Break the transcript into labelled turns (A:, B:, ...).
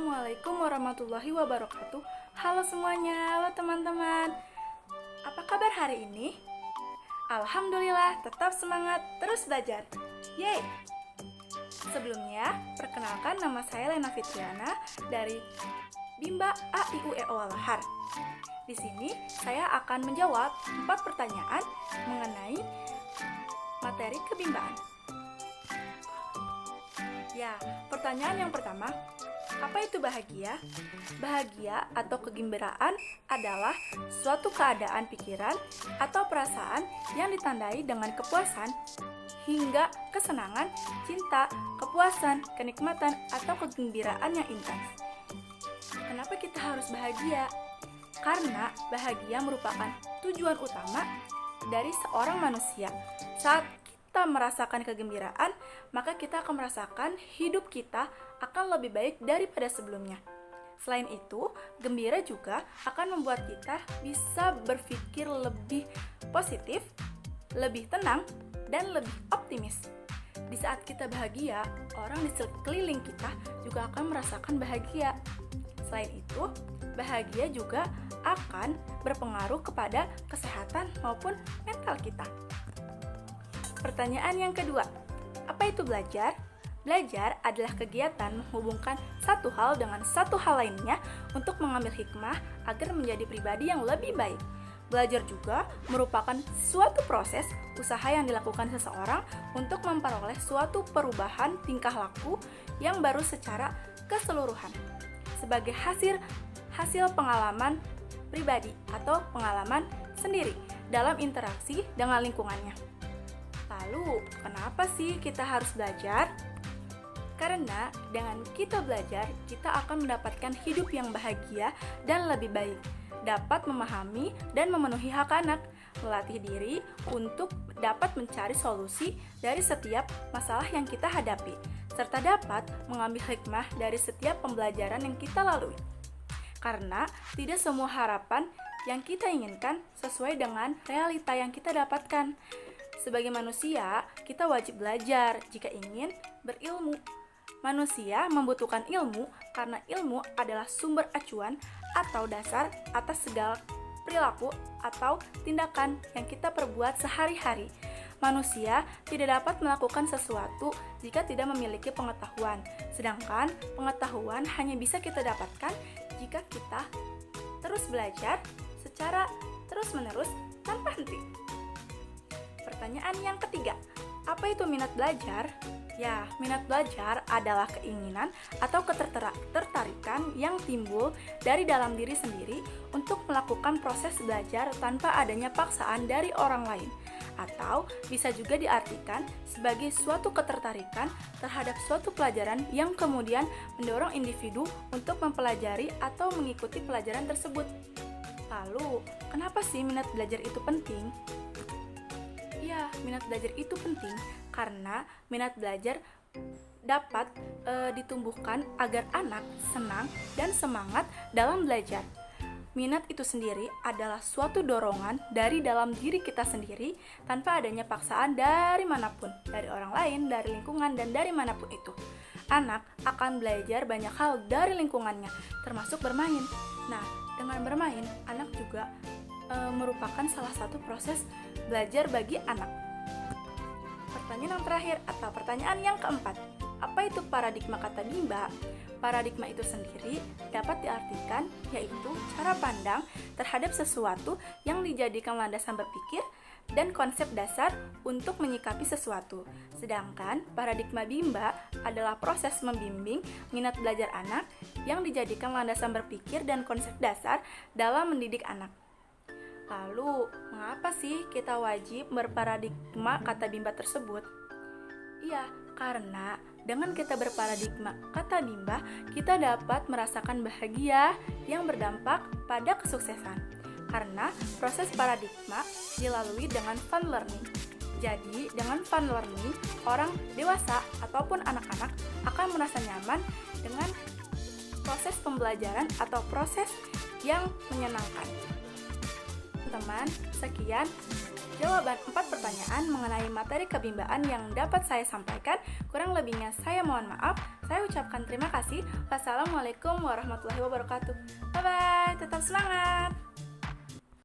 A: Assalamualaikum warahmatullahi wabarakatuh. Halo semuanya, halo teman-teman. Apa kabar hari ini? Alhamdulillah, tetap semangat, terus belajar. Yeay! Sebelumnya, perkenalkan nama saya Lena Fitriana dari Bimba A I U E O Walahar. Di sini saya akan menjawab 4 pertanyaan mengenai materi kebimbaan. Ya, pertanyaan yang pertama, apa itu bahagia? Bahagia atau kegembiraan adalah suatu keadaan pikiran atau perasaan yang ditandai dengan kepuasan hingga kesenangan, cinta, kepuasan, kenikmatan, atau kegembiraan yang intens. Kenapa kita harus bahagia? Karena bahagia merupakan tujuan utama dari seorang manusia. Saat kita merasakan kegembiraan, maka kita akan merasakan hidup kita akan lebih baik daripada sebelumnya. Selain itu, gembira juga akan membuat kita bisa berpikir lebih positif, lebih tenang, dan lebih optimis. Di saat kita bahagia, orang di sekeliling kita juga akan merasakan bahagia. Selain itu, bahagia juga akan berpengaruh kepada kesehatan maupun mental kita. Pertanyaan yang kedua, apa itu belajar? Belajar adalah kegiatan menghubungkan satu hal dengan satu hal lainnya untuk mengambil hikmah agar menjadi pribadi yang lebih baik. Belajar juga merupakan suatu proses usaha yang dilakukan seseorang untuk memperoleh suatu perubahan tingkah laku yang baru secara keseluruhan sebagai hasil pengalaman pribadi atau pengalaman sendiri dalam interaksi dengan lingkungannya. Lalu, kenapa sih kita harus belajar? Karena dengan kita belajar, kita akan mendapatkan hidup yang bahagia dan lebih baik, dapat memahami dan memenuhi hak anak, melatih diri untuk dapat mencari solusi dari setiap masalah yang kita hadapi, serta dapat mengambil hikmah dari setiap pembelajaran yang kita lalui. Karena tidak semua harapan yang kita inginkan sesuai dengan realita yang kita dapatkan. Sebagai manusia, kita wajib belajar jika ingin berilmu. Manusia membutuhkan ilmu karena ilmu adalah sumber acuan atau dasar atas segala perilaku atau tindakan yang kita perbuat sehari-hari. Manusia tidak dapat melakukan sesuatu jika tidak memiliki pengetahuan, sedangkan pengetahuan hanya bisa kita dapatkan jika kita terus belajar secara terus-menerus tanpa henti. Pertanyaan yang ketiga, apa itu minat belajar? Ya, minat belajar adalah keinginan atau ketertarikan yang timbul dari dalam diri sendiri untuk melakukan proses belajar tanpa adanya paksaan dari orang lain. Atau bisa juga diartikan sebagai suatu ketertarikan terhadap suatu pelajaran yang kemudian mendorong individu untuk mempelajari atau mengikuti pelajaran tersebut. Lalu, kenapa sih minat belajar itu penting? Ya, minat belajar itu penting karena minat belajar dapat ditumbuhkan agar anak senang dan semangat dalam belajar. Minat itu sendiri adalah suatu dorongan dari dalam diri kita sendiri tanpa adanya paksaan dari manapun, dari orang lain, dari lingkungan, dan dari manapun itu. Anak akan belajar banyak hal dari lingkungannya, termasuk bermain. Nah, dengan bermain, anak juga merupakan salah satu proses belajar bagi anak. Pertanyaan yang terakhir atau pertanyaan yang keempat, apa itu paradigma kata Bimba? Paradigma itu sendiri dapat diartikan yaitu cara pandang terhadap sesuatu yang dijadikan landasan berpikir dan konsep dasar untuk menyikapi sesuatu. Sedangkan paradigma Bimba adalah proses membimbing minat belajar anak yang dijadikan landasan berpikir dan konsep dasar dalam mendidik anak. Lalu, mengapa sih kita wajib berparadigma kata Bimba tersebut? Iya, karena dengan kita berparadigma kata Bimba, kita dapat merasakan bahagia yang berdampak pada kesuksesan. Karena proses paradigma dilalui dengan fun learning. Jadi, dengan fun learning, orang dewasa ataupun anak-anak akan merasa nyaman dengan proses pembelajaran atau proses yang menyenangkan. Teman-teman, sekian jawaban 4 pertanyaan mengenai materi kebimbaan yang dapat saya sampaikan. Kurang lebihnya saya mohon maaf. Saya ucapkan terima kasih. Wassalamualaikum warahmatullahi wabarakatuh. Bye-bye, tetap semangat!